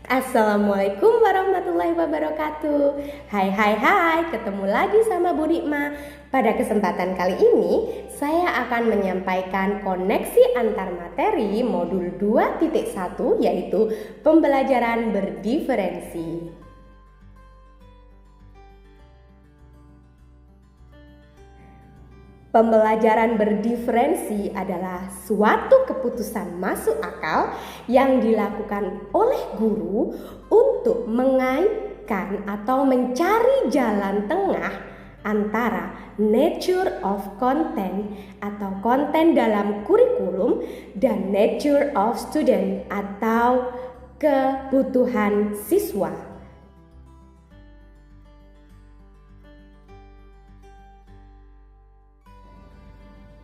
Assalamualaikum warahmatullahi wabarakatuh. Hai, ketemu lagi sama Bu Nikma. Pada kesempatan kali ini, saya akan menyampaikan koneksi antar materi modul 2.1 yaitu pembelajaran berdiferensi. Pembelajaran berdiferensi adalah suatu keputusan masuk akal yang dilakukan oleh guru untuk mengaitkan atau mencari jalan tengah antara nature of content atau konten dalam kurikulum dan nature of student atau kebutuhan siswa.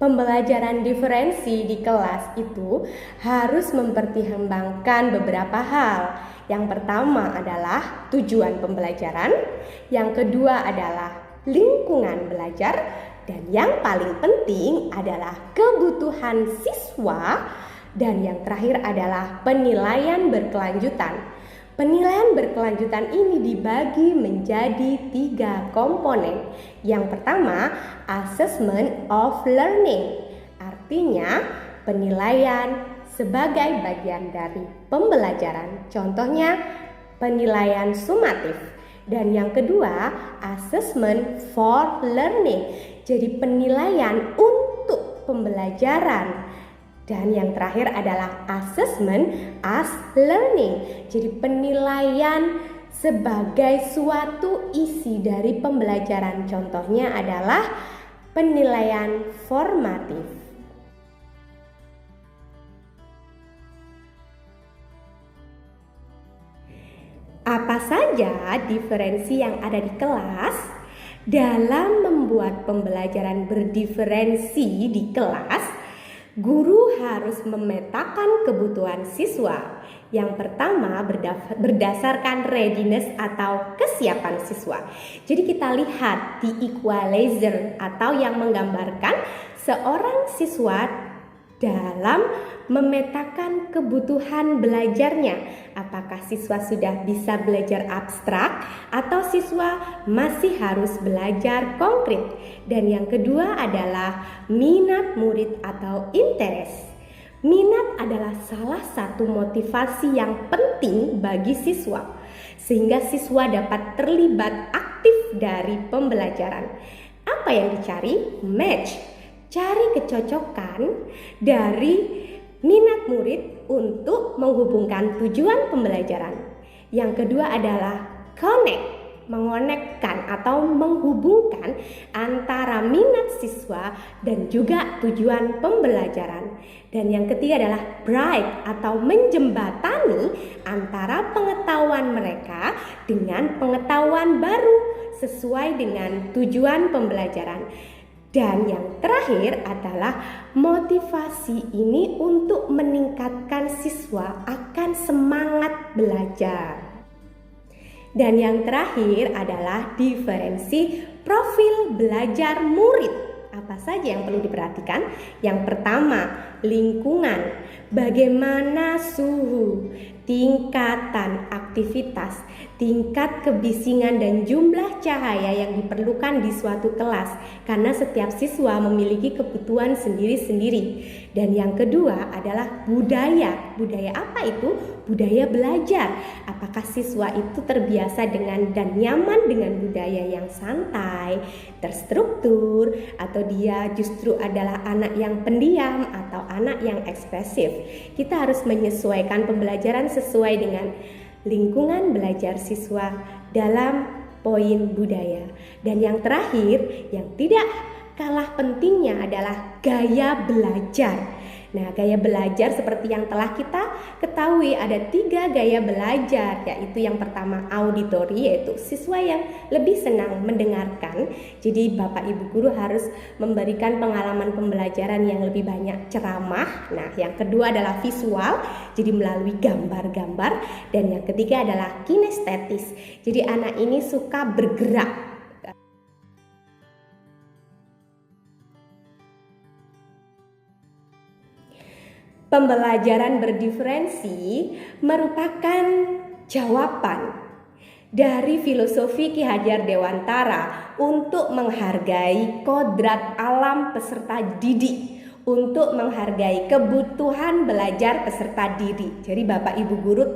Pembelajaran diferensi di kelas itu harus mempertimbangkan beberapa hal. Yang pertama adalah tujuan pembelajaran, yang kedua adalah lingkungan belajar, dan yang paling penting adalah kebutuhan siswa, dan yang terakhir adalah penilaian berkelanjutan. Penilaian berkelanjutan ini dibagi menjadi 3 komponen. Yang pertama, assessment of learning. Artinya, penilaian sebagai bagian dari pembelajaran. Contohnya, penilaian sumatif. Dan yang kedua, assessment for learning. Jadi penilaian untuk pembelajaran. Dan yang terakhir adalah assessment as learning. Jadi penilaian sebagai suatu isi dari pembelajaran. Contohnya adalah penilaian formatif. Apa saja diferensi yang ada di kelas? Dalam membuat pembelajaran berdiferensi di kelas, guru harus memetakan kebutuhan siswa. Yang pertama berdasarkan readiness atau kesiapan siswa. Jadi kita lihat di equalizer atau yang menggambarkan seorang siswa dalam memetakan kebutuhan belajarnya. Apakah siswa sudah bisa belajar abstrak atau siswa masih harus belajar konkret? Dan yang kedua adalah minat murid atau interest. Minat adalah salah satu motivasi yang penting bagi siswa, sehingga siswa dapat terlibat aktif dari pembelajaran. Apa yang dicari? Match. Cari kecocokan dari minat murid untuk menghubungkan tujuan pembelajaran. Yang kedua adalah connect, mengonekkan atau menghubungkan antara minat siswa dan juga tujuan pembelajaran. Dan yang ketiga adalah bright atau menjembatani antara pengetahuan mereka dengan pengetahuan baru sesuai dengan tujuan pembelajaran. Dan yang terakhir adalah motivasi ini untuk meningkatkan siswa akan semangat belajar. Dan yang terakhir adalah diferensi profil belajar murid. Apa saja yang perlu diperhatikan? Yang pertama, lingkungan. Bagaimana suhu, tingkatan aktivitas, tingkat kebisingan dan jumlah cahaya yang diperlukan di suatu kelas, karena setiap siswa memiliki kebutuhan sendiri-sendiri. Dan yang kedua adalah budaya. Budaya apa itu? Budaya belajar. Apakah siswa itu terbiasa dengan dan nyaman dengan budaya yang santai, terstruktur, atau dia justru adalah anak yang pendiam atau anak yang ekspresif? Kita harus menyesuaikan pembelajaran sesuai dengan lingkungan belajar siswa dalam poin budaya. Dan yang terakhir, yang tidak kalah pentingnya adalah gaya belajar. Nah, gaya belajar seperti yang telah kita ketahui ada 3 gaya belajar, yaitu yang pertama auditory, yaitu siswa yang lebih senang mendengarkan. Jadi Bapak Ibu guru harus memberikan pengalaman pembelajaran yang lebih banyak ceramah. Nah, yang kedua adalah visual, jadi melalui gambar-gambar. Dan yang ketiga adalah kinestetis, jadi anak ini suka bergerak. Pembelajaran berdiferensi merupakan jawaban dari filosofi Ki Hajar Dewantara untuk menghargai kodrat alam peserta didik, untuk menghargai kebutuhan belajar peserta didik. Jadi Bapak Ibu guru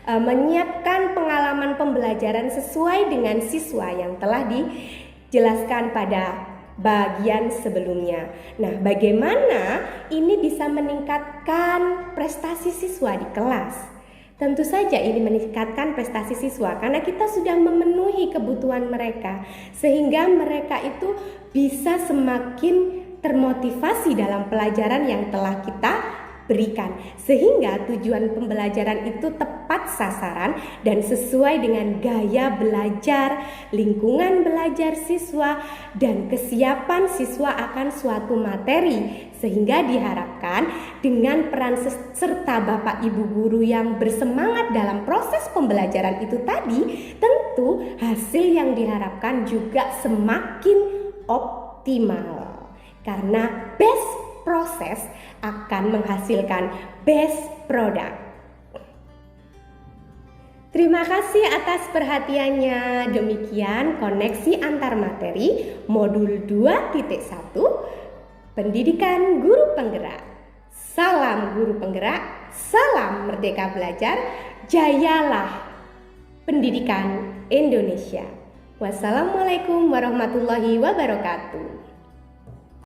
menyiapkan pengalaman pembelajaran sesuai dengan siswa yang telah dijelaskan pada bagian sebelumnya. Nah, bagaimana ini bisa meningkatkan prestasi siswa di kelas? Tentu saja ini meningkatkan prestasi siswa karena kita sudah memenuhi kebutuhan mereka, sehingga mereka itu bisa semakin termotivasi dalam pelajaran yang telah kita berikan, sehingga tujuan pembelajaran itu tepat sasaran dan sesuai dengan gaya belajar, lingkungan belajar siswa, dan kesiapan siswa akan suatu materi, sehingga diharapkan dengan peran serta Bapak Ibu guru yang bersemangat dalam proses pembelajaran itu tadi, tentu hasil yang diharapkan juga semakin optimal, karena best proses akan menghasilkan best product. Terima kasih atas perhatiannya. Demikian koneksi antar materi modul 2.1 Pendidikan Guru Penggerak. Salam guru penggerak, salam merdeka belajar, jayalah pendidikan Indonesia. Wassalamualaikum warahmatullahi wabarakatuh.